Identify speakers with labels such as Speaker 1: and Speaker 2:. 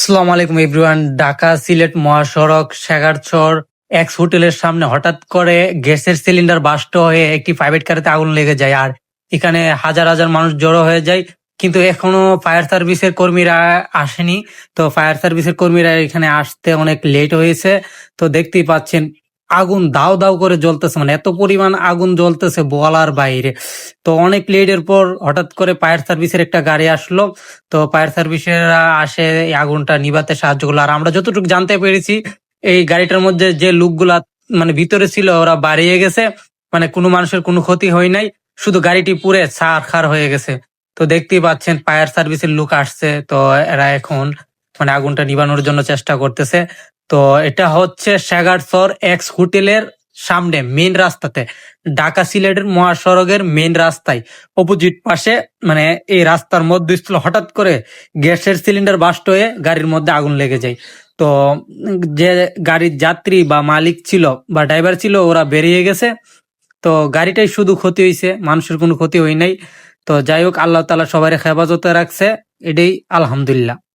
Speaker 1: আসসালামু আলাইকুম এভরিওয়ান। ঢাকা সিলেট মহাসড়ক শেখারচর এক্স হোটেলের সামনে হঠাৎ করে গ্যাসের সিলিন্ডার বাস্ট হয়ে একটি প্রাইভেট কারেতে আগুন লেগে যায়, আর এখানে হাজার হাজার মানুষ জড়ো হয়ে যায়। কিন্তু এখনো ফায়ার সার্ভিসের কর্মীরা আসেনি। তো ফায়ার সার্ভিসের কর্মীরা এখানে আসতে অনেক লেট হয়েছে। তো দেখতেই পাচ্ছেন আগুন দাউ দাউ করে জ্বলতেছে, মানে এত পরিমাণ আগুন জ্বলতেছে বলার বাইরে। তো অনেক লেটের পর হঠাৎ করে ফায়ার সার্ভিসের একটা গাড়ি আসলো। তো ফায়ার সার্ভিসেরা আসে এই আগুনটা নিভাতে সাহায্য করলো। আর আমরা যতটুকু জানতে পেরেছি, এই গাড়িটার মধ্যে যে লোকগুলা মানে ভিতরে ছিল ওরা বাড়িয়ে গেছে, মানে কোনো মানুষের কোনো ক্ষতি হয় নাই, শুধু গাড়িটি পুড়ে ছারখার হয়ে গেছে। তো দেখতেই পাচ্ছেন ফায়ার সার্ভিসের লোক আসছে, তো এরা এখন মানে আগুনটা নিভানোর জন্য চেষ্টা করতেছে। তো এটা হচ্ছে শেখারচর এক্স হোটেলের সামনে মেইন রাস্তাতে, ঢাকা সিলেটের মহাসড়কের মেইন রাস্তায় অপোজিট পাশে, মানে এই রাস্তার মধ্যস্থলে হঠাৎ করে গ্যাসের সিলিন্ডার বাস্ট হয়ে গাড়ির মধ্যে আগুন লেগে যায়। তো যে গাড়ির যাত্রী বা মালিক ছিল বা ড্রাইভার ছিল ওরা বেরিয়ে গেছে। তো গাড়িটাই শুধু ক্ষতি হয়েছে, মানুষের কোনো ক্ষতি হয় নাই। তো যাই হোক, আল্লাহ তাআলা সবাই হেফাজতে রাখছে, এটাই আলহামদুলিল্লাহ।